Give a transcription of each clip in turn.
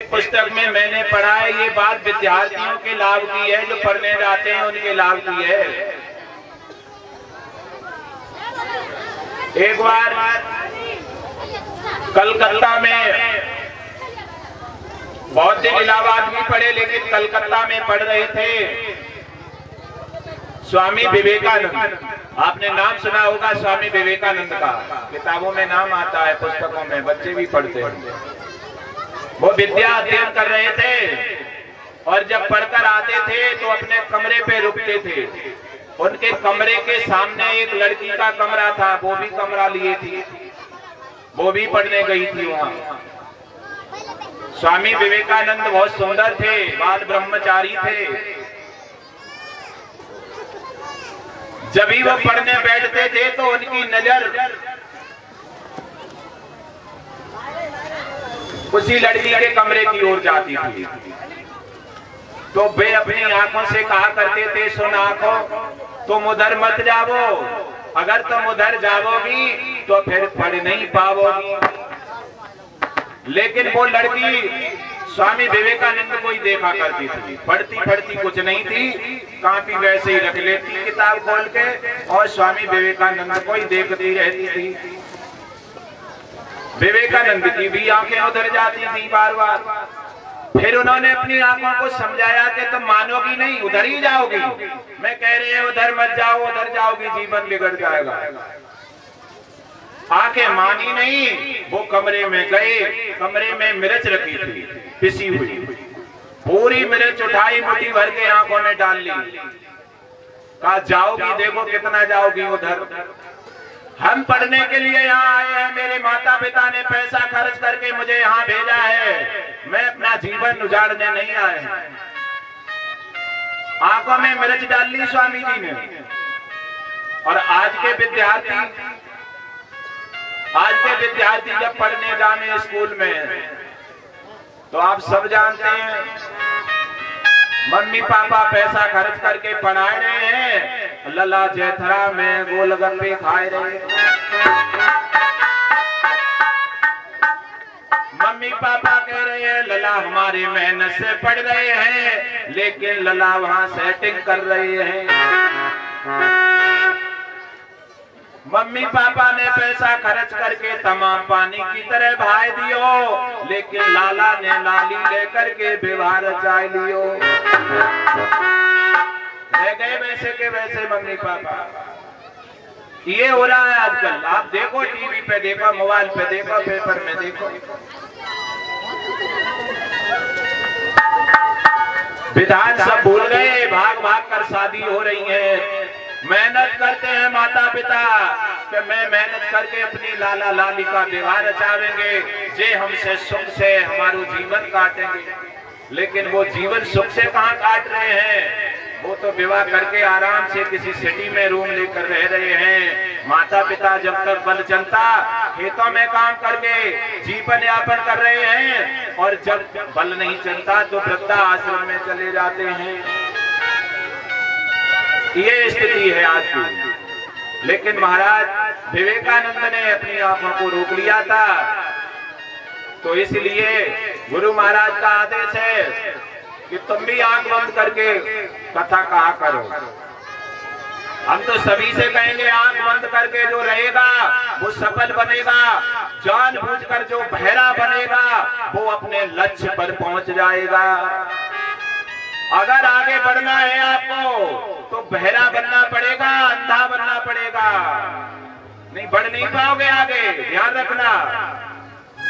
एक पुस्तक में मैंने पढ़ा है, ये बात विद्यार्थियों के लाभ की है, जो पढ़ने जाते हैं उनके लाभ की है। एक बार कलकत्ता में, बहुत दिन इलाहाबाद भी पढ़े लेकिन कलकत्ता में पढ़ रहे थे स्वामी विवेकानंद। आपने नाम सुना होगा स्वामी विवेकानंद का, किताबों में नाम आता है, पुस्तकों में बच्चे भी पढ़ते हैं। वो विद्या अध्ययन कर रहे थे और जब पढ़कर आते थे तो अपने कमरे पे रुकते थे। उनके कमरे के सामने एक लड़की का कमरा था, वो भी कमरा लिए थी, वो भी पढ़ने गई थी वहां। स्वामी विवेकानंद बहुत सुंदर थे, बाल ब्रह्मचारी थे। जब भी वो पढ़ने बैठते थे तो उनकी नजर उसी लड़की के कमरे की ओर जाती थी। तो वे अपनी आंखों से कहा करते थे, सुन आंखों, तुम उधर मत जाओ, अगर तुम उधर जाओगी तो फिर पढ़ नहीं पाओगी। लेकिन वो लड़की स्वामी विवेकानंद को ही देखा करती थी, पढ़ती पढ़ती कुछ नहीं थी, कॉपी वैसे ही रख लेती किताब खोल के और स्वामी विवेकानंद को ही देखती रहती थी। विवेकानंद की भी आंखें उधर जाती थी बार बार। फिर उन्होंने अपनी आंखों को समझाया कि तुम मानोगी नहीं, उधर ही जाओगी। मैं कह रही है उधर मत जाओ, उधर जाओगी जीवन बिगड़ जाएगा। आंखें मानी नहीं, वो कमरे में गए। कमरे में मिर्च रखी थी पिसी हुई, पूरी मिर्च उठाई, मुट्ठी भर के आंखों में डाल ली। कहा जाओगी, देखो कितना जाओगी उधर। हम पढ़ने के लिए यहाँ आए हैं, मेरे माता पिता ने पैसा खर्च करके मुझे यहाँ भेजा है, मैं अपना जीवन उजाड़ने नहीं आए हैं। आंखों में मिर्च डाल ली स्वामी जी ने। और आज के विद्यार्थी जब पढ़ने जाने स्कूल में, तो आप सब जानते हैं मम्मी पापा पैसा खर्च करके पढ़ा रहे हैं, लला जैथरा में गोलगप्पे खाए रहे। मम्मी पापा कह रहे हैं लला हमारी मेहनत से पढ़ रहे हैं, लेकिन लला वहां सेटिंग कर रहे हैं। मम्मी पापा ने पैसा खर्च करके तमाम पानी की तरह बहाए दियो, लेकिन लाला ने लाली लेकर के विवाह रचाए लियो। रह गए वैसे के वैसे मम्मी पापा। ये हो रहा है आजकल। आप देखो, टीवी पे देखो, मोबाइल पे देखो, पेपर में देखो। विधान सब भूल गए, भाग भाग कर शादी हो रही है। मेहनत करते हैं माता पिता कि मैं मेहनत करके अपनी लाला लाली का विवाह रचावेंगे, जे हमसे सुख से हमारो जीवन काटेंगे। लेकिन वो जीवन सुख से कहाँ काट रहे हैं, वो तो विवाह करके आराम से किसी सिटी में रूम लेकर रह रहे हैं। माता पिता जब तक बल चलता खेतों में काम करके जीवन यापन कर रहे हैं, और जब बल नहीं चलता तो वृद्धा आश्रम में चले जाते हैं। ये स्थिति है आज की। लेकिन महाराज विवेकानंद ने अपनी आंखों को रोक लिया था, तो इसलिए गुरु महाराज का आदेश है कि तुम भी आंख बंद करके कथा कहा करो। हम तो सभी से कहेंगे आंख बंद करके जो रहेगा वो सफल बनेगा, जानबूझकर जो बहरा बनेगा वो अपने लक्ष्य पर पहुंच जाएगा। अगर आगे बढ़ना है आपको तो बहरा बनना पड़ेगा, अंधा बनना पड़ेगा, नहीं बढ़ नहीं पाओगे आगे। ध्यान रखना,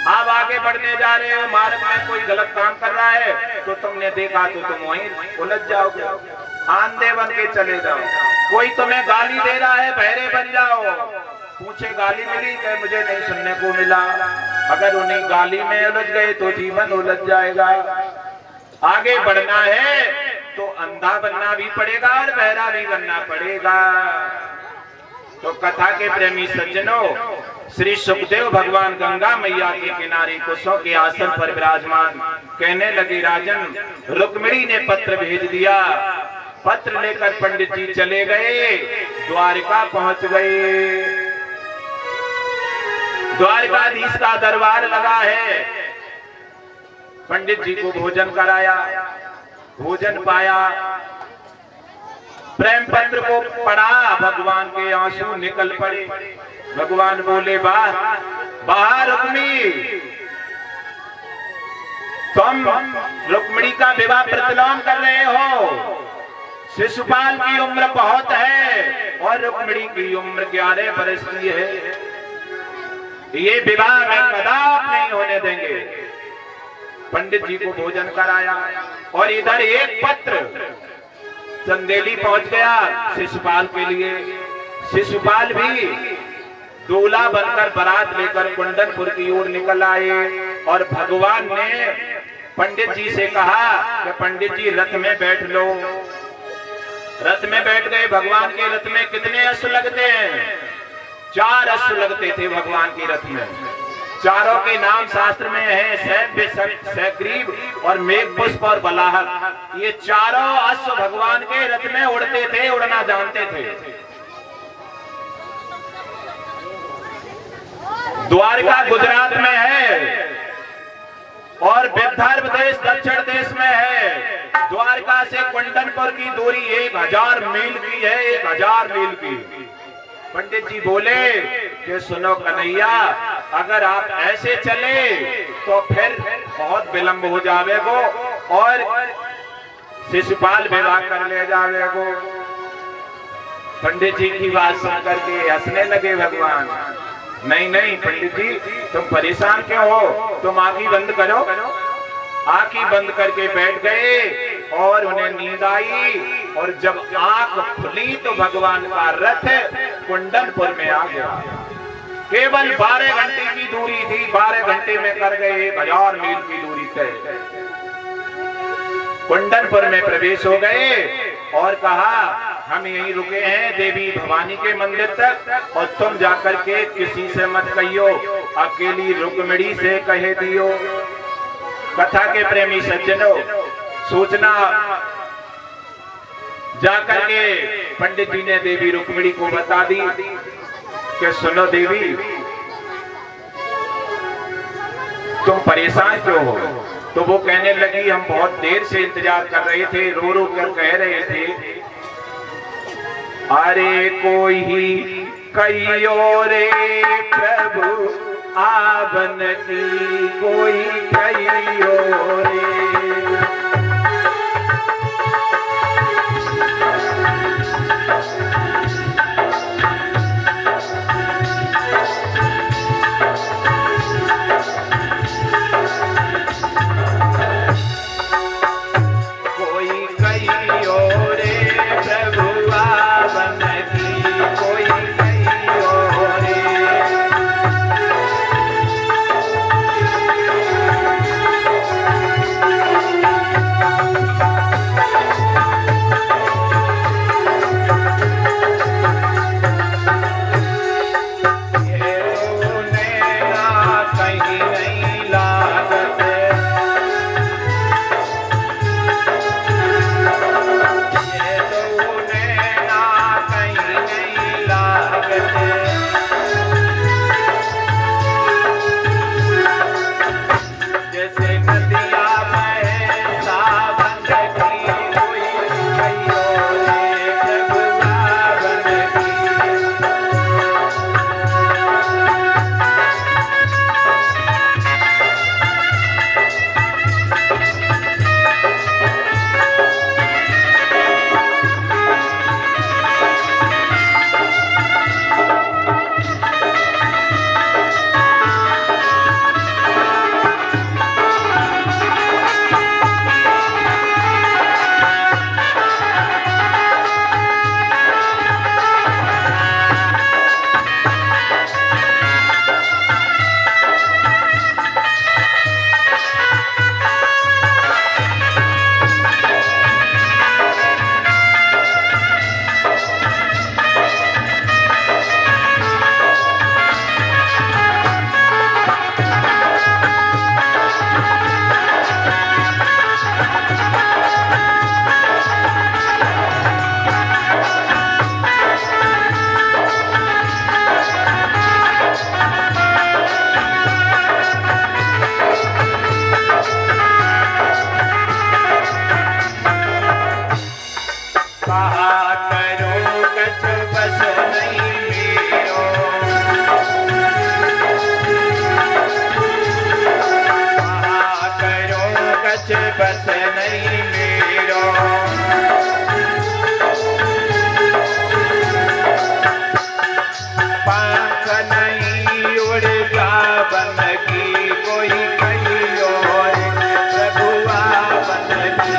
आप आगे बढ़ने जा रहे हो, मार्ग में कोई गलत काम कर रहा है तो तुमने देखा तो तुम वहीं उलझ जाओगे, आंधे बन के चले जाओ। कोई तुम्हें गाली दे रहा है, बहरे बन जाओ, पूछे गाली मिली क्या, मुझे नहीं सुनने को मिला। अगर उन्हीं गाली में उलझ गए तो जीवन उलझ जाएगा। आगे बढ़ना है तो अंधा बनना भी पड़ेगा और बहरा भी बनना पड़ेगा। तो कथा के प्रेमी सज्जनों, श्री सुखदेव भगवान गंगा मैया के किनारे कुशों के आसन पर विराजमान कहने लगे, राजन रुक्मिणी ने पत्र भेज दिया। पत्र लेकर पंडित जी चले गए, द्वारका पहुंच गए। द्वारकाधीश का दरबार लगा है। पंडित जी को भोजन कराया, भोजन पाया, प्रेम पत्र को पढ़ा, भगवान के आंसू निकल पड़े। भगवान बोले, वाह रुक्मी, तुम रुक्मिणी का विवाह प्रतिलोम कर रहे हो। शिशुपाल की उम्र बहुत है और रुक्मिणी की उम्र 11 वर्ष की है। ये विवाह में कदापि नहीं होने देंगे। पंडित जी को भोजन कराया और इधर एक पत्र चंदेली पहुंच गया शिशुपाल के लिए। शिशुपाल भी दूल्हा बनकर बारात लेकर कुंडनपुर की ओर निकल आए और भगवान ने पंडित जी से कहा कि पंडित जी रथ में बैठ लो। रथ में बैठ गए। भगवान के रथ में कितने अश्व लगते हैं? 4 अश्व लगते थे भगवान के रथ में। चारों के नाम शास्त्र में है, सैव्य, सैग्रीव और मेघपुष्प और बलाहक। ये चारों अश्व भगवान के रथ में उड़ते थे, उड़ना जानते थे। द्वारका गुजरात में है और विदर्भ देश दक्षिण देश में है। द्वारका से कुंडनपुर की दूरी 1000 मील की है, 1000 मील की। पंडित जी बोले कि सुनो कन्हैया, अगर आप ऐसे चले तो फिर बहुत विलंब हो जावेगो और शिशुपाल विवाह कर ले जावेगो। पंडित जी की बात सुन करके हंसने लगे भगवान। नहीं नहीं पंडित जी, तुम परेशान क्यों हो? तुम आंखें बंद करो। आंखें बंद करके बैठ गए और उन्हें नींद आई और जब आंख खुली तो भगवान का रथ कुंडनपुर में आ गया। केवल 12 घंटे की दूरी थी, 12 घंटे में कर गए 1000 मील की दूरी तय। कुंडनपुर में प्रवेश हो गए और कहा, हम यहीं रुके हैं देवी भवानी के मंदिर तक और तुम जाकर के किसी से मत कहियो, अकेली रुक्मिणी से कह दियो। कथा के प्रेमी सज्जनों, सूचना जाकर के पंडित जी ने देवी रुक्मिणी को बता दी कि सुनो देवी, तुम परेशान क्यों हो? तो वो कहने लगी, हम बहुत देर से इंतजार कर रहे थे, रो रो कर कह रहे थे, अरे कोई ही कहियो रे प्रभु आवन की, कोई कहियो रे। सच बस नहीं मेरो, पंख नहीं उड़ता बन की कोई कहीं और प्रभुआ बन की।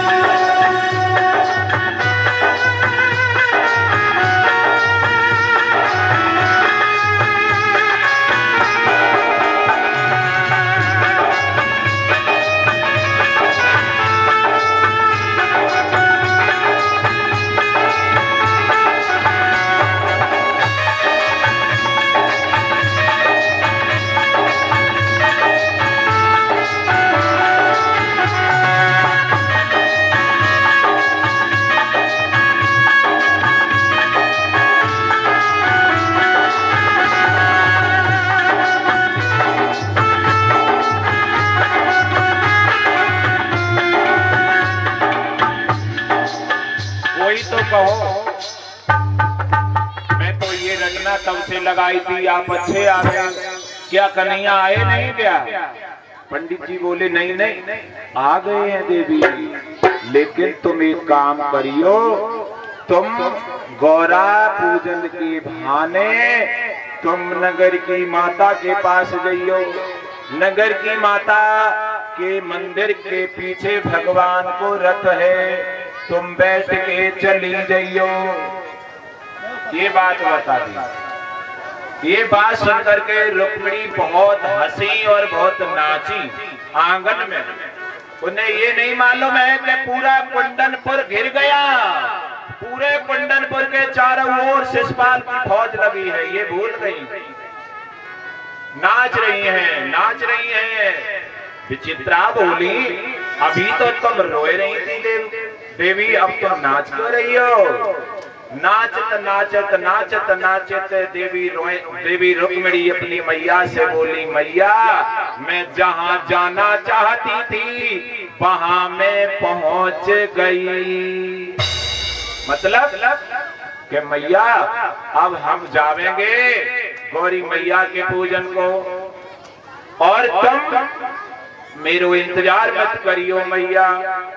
तो कहो मैं तो ये रचना तब से लगाई थी, आप अच्छे आ गए, क्या कन्हैया आए नहीं क्या? पंडित जी बोले नहीं नहीं आ गए हैं देवी, लेकिन तुम एक काम करियो, तुम गौरा पूजन के बहाने तुम नगर की माता के पास जाइयो। नगर की माता के मंदिर के पीछे भगवान को रथ है, तुम बैठ के चली जाइयो। ये बात बता दी। ये बात सुनकर के रुक्मिणी बहुत हंसी और बहुत नाची आंगन में। उन्हें ये नहीं मालूम है कि पूरा कुंदनपुर घिर गया, पूरे कुंदनपुर के चारों ओर शिशुपाल की फौज लगी है, ये भूल गई। नाच रही हैं, नाच रही हैं। विचित्रा बोली अभी तो तुम रोए रही थी देवी, अब तो नाच क्यों रही हो? नाचत नाचत नाचत नाचत देवी रुक्मिणी अपनी मैया से बोली, मैया मैं जहां जाना चाहती थी वहां मैं पहुंच गई। मतलब कि मैया अब हम जावेंगे गौरी मैया के पूजन को, और तुम मेरो इंतजार मत करियो मैया,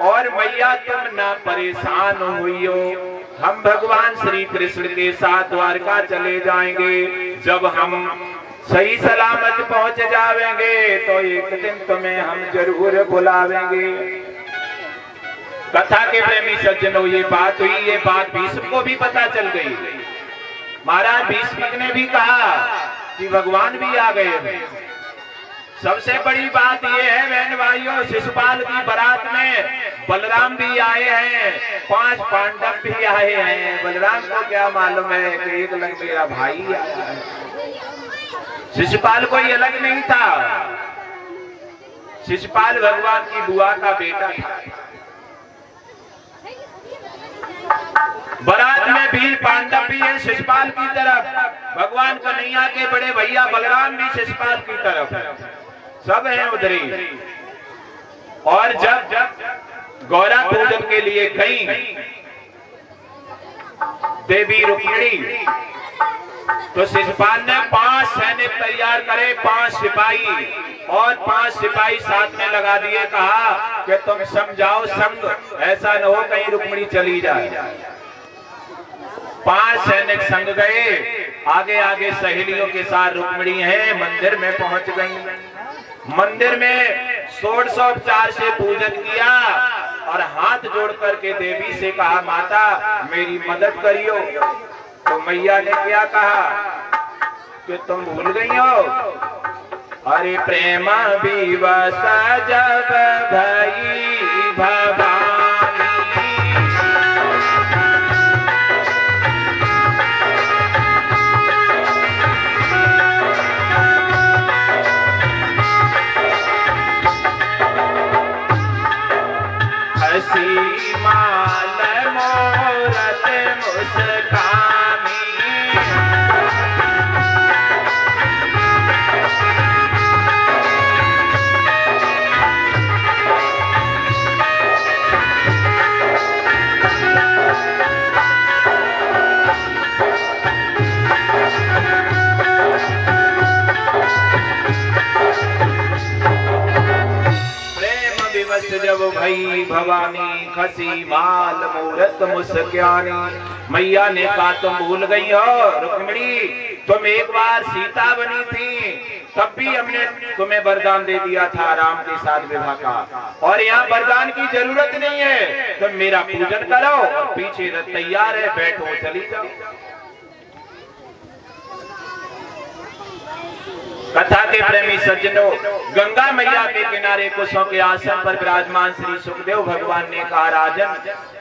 और मैया तुम ना परेशान हुइयो, हम भगवान श्री कृष्ण के साथ द्वारका चले जाएंगे। जब हम सही सलामत पहुंच जावेंगे तो एक दिन तुम्हें हम जरूर बुलावेंगे। कथा के प्रेमी सज्जनों, ये बात हुई, ये बात भीष्म को भी पता चल गई। महाराज भीष्म ने भी कहा कि भगवान भी आ गए हैं। सबसे बड़ी बात यह है बहन भाइयों, शिशुपाल की बारात में बलराम भी आए हैं, 5 पांडव भी आए हैं। बलराम को क्या मालूम है कि एक लग मेरा भाई आया है। शिशुपाल कोई अलग नहीं था, शिशुपाल भगवान की बुआ का बेटा था। बारात में भी पांडव भी है शिशुपाल की तरफ, भगवान कन्हैया के बड़े भैया बलराम भी शिशुपाल की तरफ, सब हैं उधरी। और जब गौरा पूजन के लिए गई देवी रुक्मिणी, तो शिशुपाल ने 5 सैनिक तैयार करे, 5 सिपाही, और 5 सिपाही साथ में लगा दिए। कहा कि तुम समझाओ संग, ऐसा न हो कहीं रुक्मिणी चली जाए। 5 सैनिक संग गए, आगे आगे सहेलियों के साथ रुक्मिणी है, मंदिर में पहुंच गई। मंदिर में षोडशोपचार से पूजन किया और हाथ जोड़ करके देवी से कहा, माता मेरी मदद करियो। तो मैया ने क्या कहा कि तुम भूल गई हो, अरे प्रेम विवश जब भई भवानी, हसी माल मोरत मुस्कानी, जब भई भवानी, खसी माल मूरत मुस्क्यानी। मैया ने कहा तुम भूल गई हो रुक्मिणी, तुम एक बार सीता बनी थी, तब भी हमने तुम्हें वरदान दे दिया था राम के साथ विवाह का, और यहाँ वरदान की जरूरत नहीं है। तुम मेरा पूजन करो और पीछे रथ तैयार है, बैठो चली जाओ। कथा के प्रेमी सज्जनों, गंगा मैया के किनारे कुशों के आसन पर विराजमान श्री सुखदेव भगवान ने कहा राजन